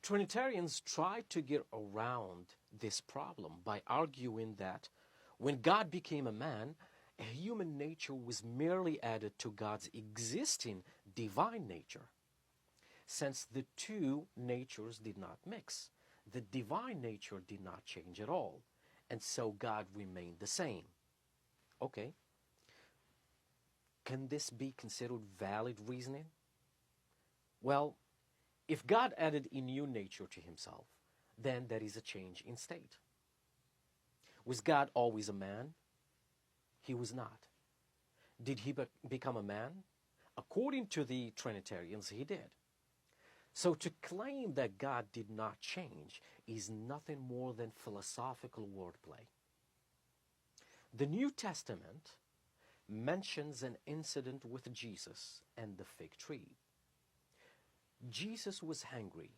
Trinitarians try to get around this problem by arguing that when God became a man, a human nature was merely added to God's existing divine nature. Since the two natures did not mix, the divine nature did not change at all, and so God remained the same. Okay, can this be considered valid reasoning? Well, if God added a new nature to himself, then that is a change in state. Was God always a man? He was not. Did he become a man? According to the Trinitarians, he did. So to claim that God did not change is nothing more than philosophical wordplay. The New Testament mentions an incident with Jesus and the fig tree. Jesus was hungry,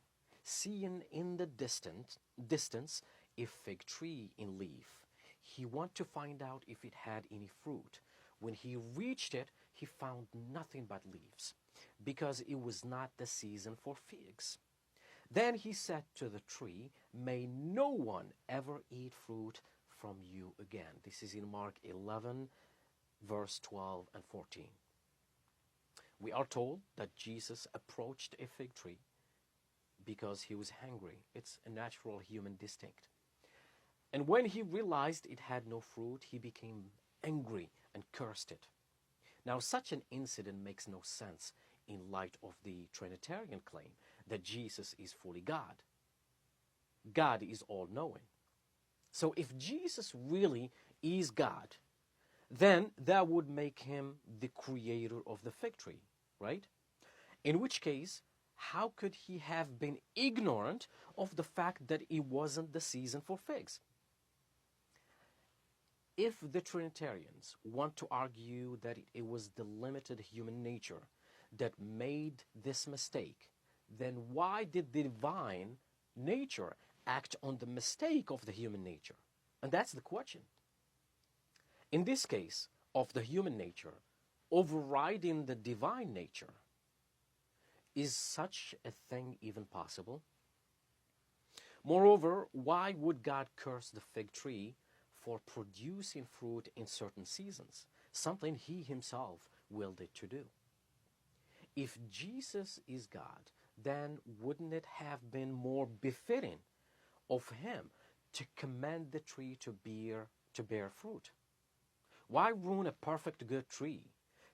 seeing in the distance a fig tree in leaf. He wanted to find out if it had any fruit. When he reached it, he found nothing but leaves, because it was not the season for figs. Then he said to the tree, "May no one ever eat fruit from you again." This is in Mark 11, verse 12 and 14. We are told that Jesus approached a fig tree because he was hungry. It's a natural human instinct. And when he realized it had no fruit, he became angry and cursed it. Now, such an incident makes no sense in light of the Trinitarian claim that Jesus is fully God. God is all-knowing. So if Jesus really is God, then that would make him the creator of the fig tree, right? In which case, how could he have been ignorant of the fact that it wasn't the season for figs? If the Trinitarians want to argue that it was the limited human nature that made this mistake, then why did the divine nature act on the mistake of the human nature? And that's the question. In this case, of the human nature overriding the divine nature, is such a thing even possible? Moreover, why would God curse the fig tree for producing fruit in certain seasons, something he himself willed it to do? If Jesus is God, then wouldn't it have been more befitting of him to command the tree to bear fruit? Why ruin a perfect good tree?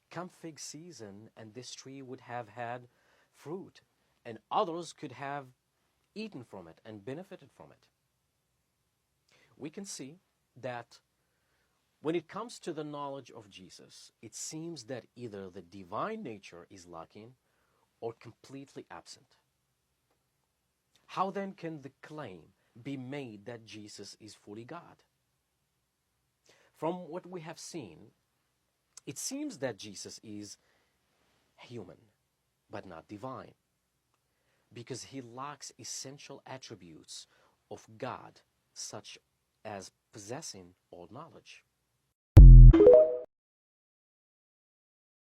Come fig season, and this tree would have had fruit, and others could have eaten from it and benefited from it. We can see that when it comes to the knowledge of Jesus, it seems that either the divine nature is lacking or completely absent. How then can the claim be made that Jesus is fully God? From what we have seen, it seems that Jesus is human, but not divine, because he lacks essential attributes of God, such as possessing all knowledge.